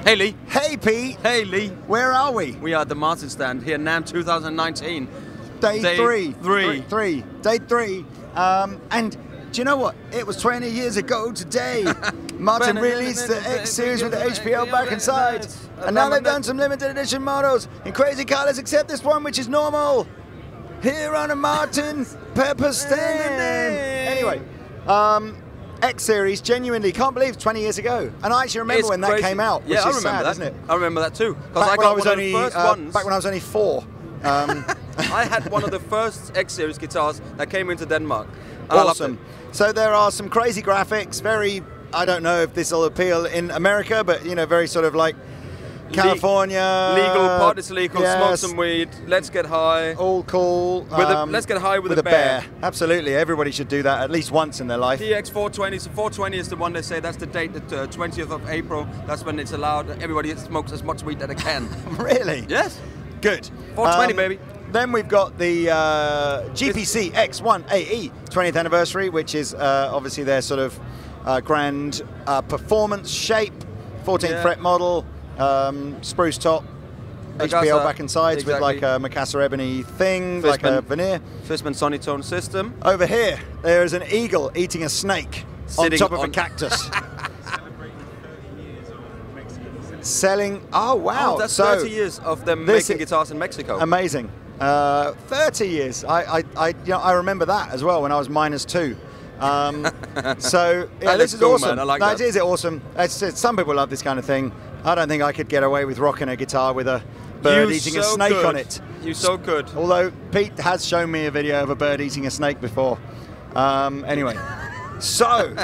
Hey Lee. Hey Pete. Hey Lee. Where are we? We are at the Martin stand here in Namm 2019. Day three. Day three. And do you know what? It was 20 years ago today. Martin released the X series with the HPL back inside. And now they've done some limited edition models in crazy colors, except this one, which is normal. Here on a Martin Pepper stand. Anyway, X series, genuinely can't believe 20 years ago. And I actually remember when that came out. Yeah, I remember sad, that. isn't it? I remember that too. Back when I was only back when I was only 4. I had one of the first X series guitars that came into Denmark. Awesome. So there are some crazy graphics. Very, I don't know if this will appeal in America, but you know, very sort of like California. Legal, party's legal, yes. smoke some weed, let's get high. All cool. Let's get high with a bear. Absolutely, everybody should do that at least once in their life. DX 420, so 420 is the one they say that's the date, the 20th of April. That's when it's allowed. Everybody smokes as much weed that they can. Really? Yes. Good. 420, baby. Then we've got the GPC X1AE 20th anniversary, which is obviously their sort of grand performance shape, 14th fret model. Spruce top, HPL back and sides with like a Macassar ebony thing, Fishman, like a veneer. Fishman Sonitone system. Over here, there is an eagle eating a snake sitting on top of a cactus. Selling, oh wow. Oh, that's 30 years of them making guitars in Mexico. Amazing. 30 years. I remember that as well when I was -2. So yeah, this is cool, awesome. Man. I like that. Is it awesome? Some people love this kind of thing. I don't think I could get away with rocking a guitar with a bird eating a snake on it. You so good. Although Pete has shown me a video of a bird eating a snake before. Anyway, so,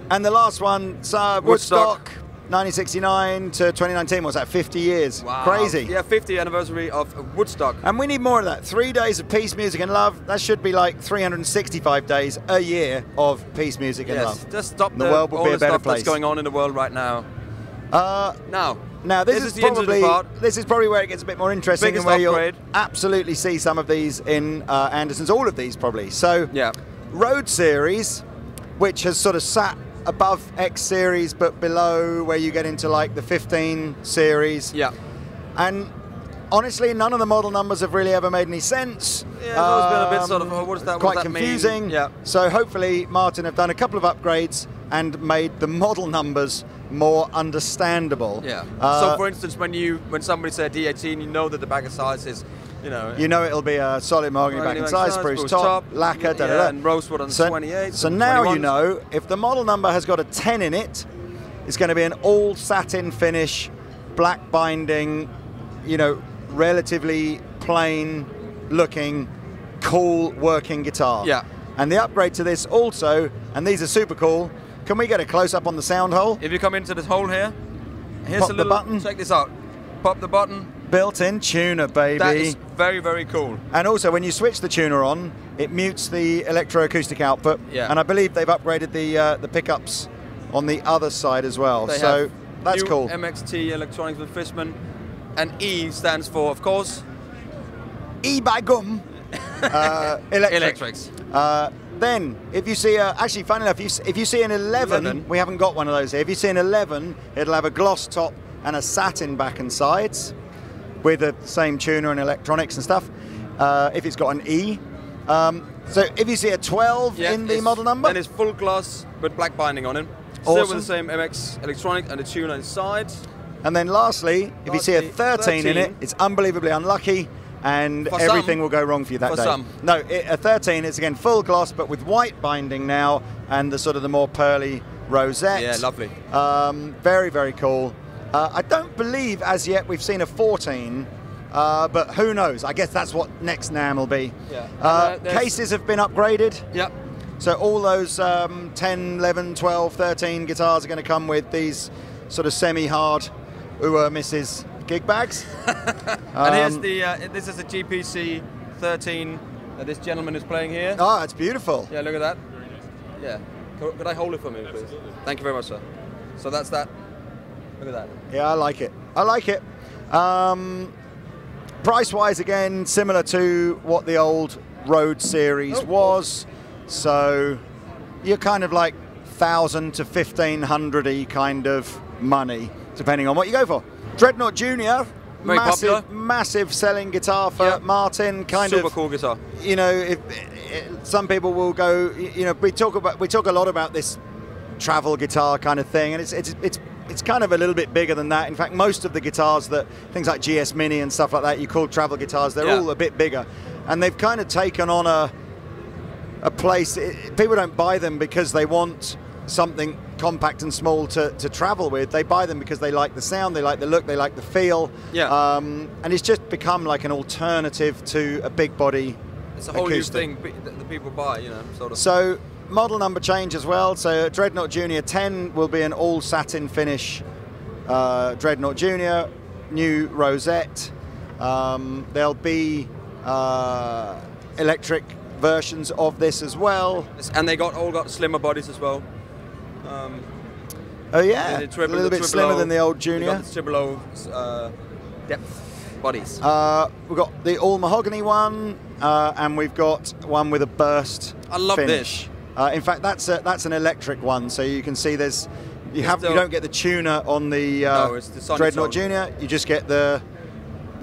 and the last one, Woodstock, 1969 to 2019. What's that, 50 years? Wow. Crazy. Yeah, 50th anniversary of Woodstock. And we need more of that. 3 days of peace, music and love. That should be like 365 days a year of peace, music and love. Just stop the world will be a better place. That's going on in the world right now. Now this is probably where it gets a bit more interesting and where you'll absolutely see some of these in Andertons, all of these probably. So yeah, Road Series, which has sort of sat above X Series but below where you get into like the 15 series. Yeah. And honestly, none of the model numbers have really ever made any sense. Yeah, it's always been a bit sort of, oh, what does that, quite confusing. Yeah. So hopefully Martin have done a couple of upgrades and made the model numbers more understandable. Yeah. So for instance, when somebody said D18, you know that the back of size is, you know it'll be a solid mahogany back and size, spruce top, lacquer, and rosewood on the 28. So now you know if the model number has got a 10 in it, it's going to be an all satin finish, black binding, you know, relatively plain looking, cool working guitar. Yeah. And the upgrade to this also, and these are super cool. Can we get a close up on the sound hole? If you come into this hole here, here's Pop a little button. Check this out. Pop the button. Built-in tuner, baby. That is very, very cool. And also, when you switch the tuner on, it mutes the electroacoustic output. Yeah. And I believe they've upgraded the pickups on the other side as well. So that's cool. MXT electronics with Fishman, and E stands for, of course, E by gum. Electrics. Then, if you see, actually, funny enough, if you see an 11, we haven't got one of those here. If you see an 11, it'll have a gloss top and a satin back and sides with the same tuner and electronics and stuff. If it's got an E. So if you see a 12 in the model number, then it's full gloss with black binding on it. Still with the same MX electronic and the tuner inside. And then lastly, if you see a 13 in it, it's unbelievably unlucky. And everything will go wrong for you that day. No, a 13 is again full gloss, but with white binding now, and the sort of the more pearly rosette. Yeah, lovely. Very, very cool. I don't believe as yet we've seen a 14, but who knows? I guess that's what next Namm will be. Yeah. Cases have been upgraded. Yep. So all those 10, 11, 12, 13 guitars are going to come with these sort of semi-hard Mrs. gig bags. And here's the, this is a GPC 13 that this gentleman is playing here. Oh, it's beautiful. Yeah, look at that. Yeah. Could I hold it for me, please? Thank you very much, sir. So that's that. Look at that. Yeah, I like it. I like it. Price-wise, again, similar to what the old Road series was. So you're kind of like 1,000 to 1,500-y kind of money. depending on what you go for. Dreadnought Junior, Very popular. massive selling guitar for Martin. Super cool guitar. You know, some people will go. You know, we talk a lot about this travel guitar kind of thing, and it's kind of a little bit bigger than that. In fact, most of the guitars that things like GS Mini and stuff like that you call travel guitars, they're all a bit bigger, and they've kind of taken on a place. People don't buy them because they want something compact and small to travel with. They buy them because they like the sound, they like the look, they like the feel. Yeah. And it's just become like an alternative to a big body. It's a whole new thing that the people buy, you know, sort of. So model number change as well. So Dreadnought Junior 10 will be an all satin finish Dreadnought Junior, new rosette. There'll be electric versions of this as well. And they all got slimmer bodies as well. Oh yeah, a little bit slimmer than the old Junior. We've got the triple O depth bodies. We've got the all mahogany one, and we've got one with a burst I love finish. this. In fact, that's an electric one, so you can see there's you don't get the tuner on the, it's the Dreadnought Junior. You just get the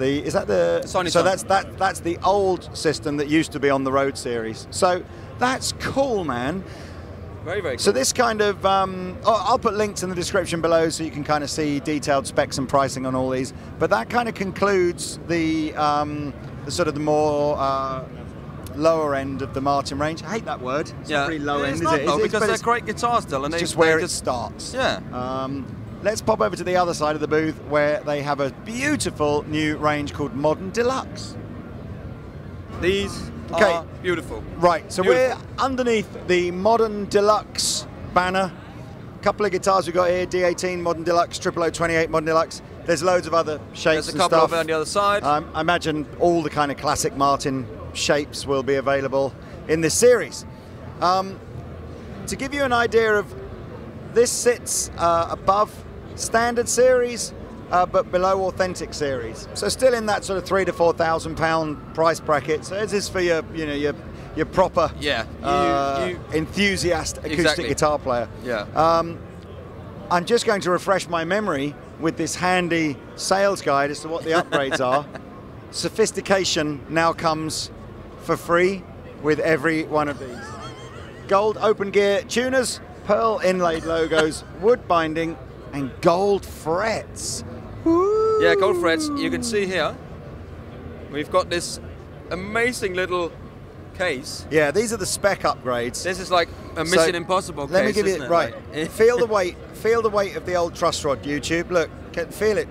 is that the so that's the old system that used to be on the Road series. So that's cool, man. Very, very cool. So this kind of, I'll put links in the description below so you can kind of see detailed specs and pricing on all these. But that kind of concludes the sort of the more lower end of the Martin range. I hate that word. It's not really low end, is it? Because they're great guitars still. And it's just where it starts. Yeah. Let's pop over to the other side of the booth where they have a beautiful new range called Modern Deluxe. These are beautiful. Right, so we're underneath the Modern Deluxe banner. A couple of guitars we've got here, D18 Modern Deluxe, 0028 Modern Deluxe. There's loads of other shapes and stuff. There's a couple over on the other side. I imagine all the kind of classic Martin shapes will be available in this series. To give you an idea of, this sits above standard series, but below authentic series. So still in that sort of £3,000 to £4,000 price bracket. So this is for your proper enthusiast acoustic guitar player. Yeah. I'm just going to refresh my memory with this handy sales guide as to what the upgrades are. Sophistication now comes for free with every one of these. Gold open gear tuners, pearl inlaid logos, wood binding, and gold frets. Woo. Yeah, gold frets. You can see here, we've got this amazing little case. Yeah, these are the spec upgrades. This is like a Mission Impossible case. Let me give you it, right. Feel the weight. Feel the weight of the old truss rod, YouTube. Look, feel it.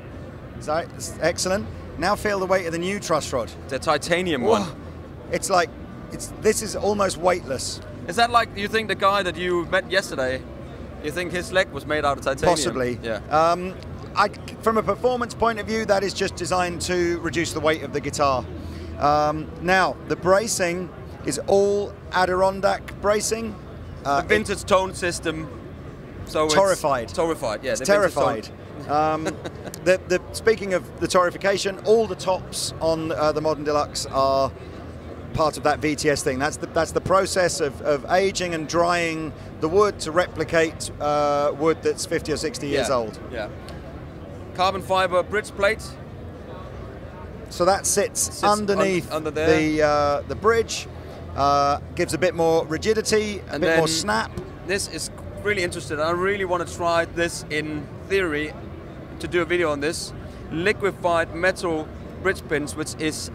It's excellent. Now feel the weight of the new truss rod. The titanium one. It's like this is almost weightless. Is that like, you think the guy that you met yesterday, you think his leg was made out of titanium? Possibly. Yeah. From a performance point of view, that is just designed to reduce the weight of the guitar. Now, the bracing is all Adirondack bracing. The vintage tone system. So Torrified. Torrified, yeah. It's terrified. Speaking of the torrification, all the tops on the Modern Deluxe are part of that VTS thing. That's the process of aging and drying the wood to replicate wood that's 50 or 60 years old. Yeah. Carbon fiber bridge plate. So that sits underneath under there. The bridge. Gives a bit more rigidity, a bit more snap. This is really interesting. I really want to try this in theory to do a video on this. Liquefied metal bridge pins, which is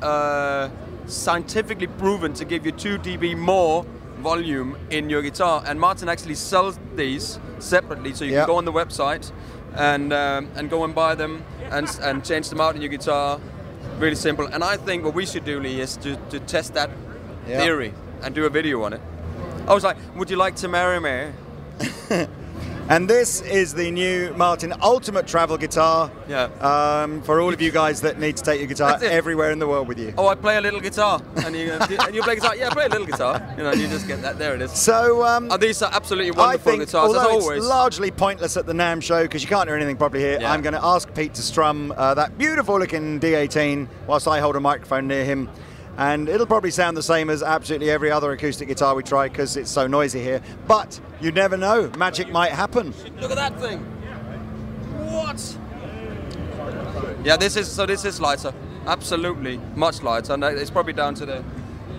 scientifically proven to give you 2 dB more volume in your guitar. And Martin actually sells these separately, so you can go on the website and go and buy them and change them out in your guitar. Really simple. And I think what we should do, Lee, is to test that theory and do a video on it. I was like, would you like to marry me? And this is the new Martin Ultimate Travel Guitar. Yeah. For all of you guys that need to take your guitar everywhere in the world with you. Oh, I play a little guitar, and you play guitar. Yeah, I play a little guitar. You know, you just get that. There it is. So these are absolutely wonderful guitars. Although as always, it's largely pointless at the Namm show because you can't hear anything probably here. I'm going to ask Pete to strum that beautiful-looking D18 whilst I hold a microphone near him. And it'll probably sound the same as absolutely every other acoustic guitar we try because it's so noisy here. But you never know, magic might happen. Look at that thing. What? Yeah, this is lighter. Absolutely, much lighter, and it's probably down to the,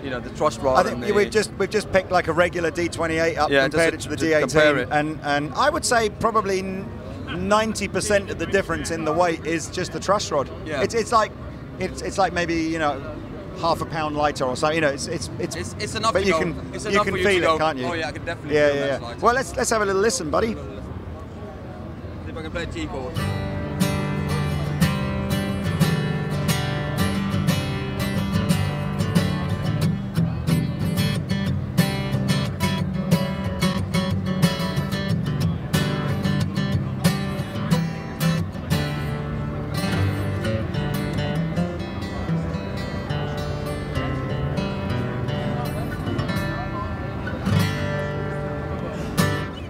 you know, the thrust rod. I think we've just picked like a regular D28 up, compared it to the D18, and I would say probably 90% of the difference in the weight is just the truss rod. Yeah. It's like maybe, you know, half a pound lighter or so. You know, it's enough. But you can feel it, can't you? Oh yeah, I can definitely feel it. Yeah. Well, let's have a little listen, buddy. See if I can play a G chord.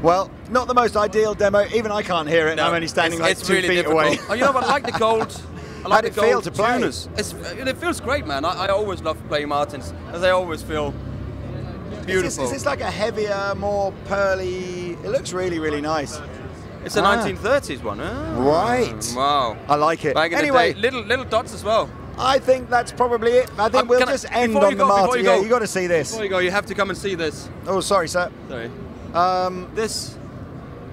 Well, not the most ideal demo. Even I can't hear it. No, I'm only standing like 2 really feet difficult. away. Oh, you know what? I like the gold. I like How'd it feel to play? tuners. It feels great, man. I always love playing Martins, as they always feel beautiful. Is this like a heavier, more pearly? It looks really, really nice. It's a 1930s one. Right. Wow. I like it. Back in anyway, the day, little dots as well. I think that's probably it. I think we'll just end on the Martin. Yeah, you got to see this. Before you go, you have to come and see this. Oh, sorry, sir. Sorry. This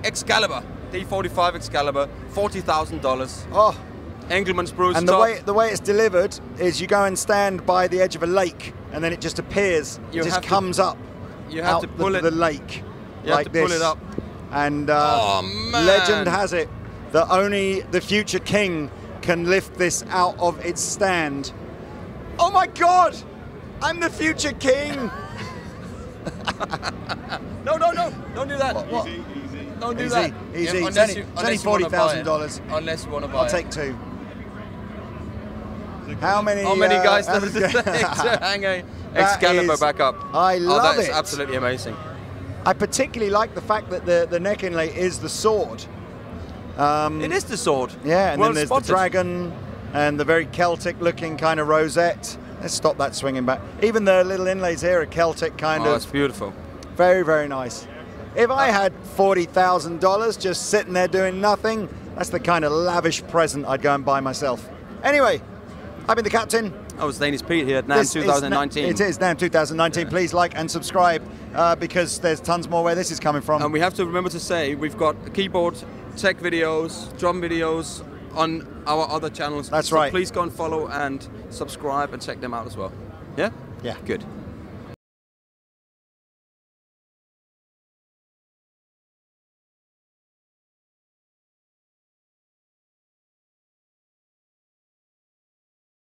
Excalibur D-45 Excalibur, $40,000. Oh. Engelmann spruce. And the way it's delivered is you go and stand by the edge of a lake, and then it just appears. It just comes up. You have to pull the lake. You have to pull it up. And oh, man. Legend has it that only the future king can lift this out of its stand. Oh my God! I'm the future king. No! Don't do that. What? Easy. Don't do that. Easy. Yeah, it's only $40,000. Unless you want to buy it. I'll take 2. How many guys does it take to hang a Excalibur back up? I love it. That's absolutely amazing. I particularly like the fact that the neck inlay is the sword. It is the sword. Yeah, and then there's the dragon and the very Celtic-looking kind of rosette. Let's stop that swinging back. Even the little inlays here are Celtic kind of. Oh, it's beautiful. Very, very nice. If I had $40,000 just sitting there doing nothing, that's the kind of lavish present I'd go and buy myself. Anyway, I've been the captain. I was Danish Pete here at Namm 2019. It is Namm 2019. Yeah. Please like and subscribe because there's tons more where this is coming from. And we have to remember to say we've got keyboard tech videos, drum videos on our other channels. That's so right. Please go and follow and subscribe and check them out as well. Yeah? Yeah. Good.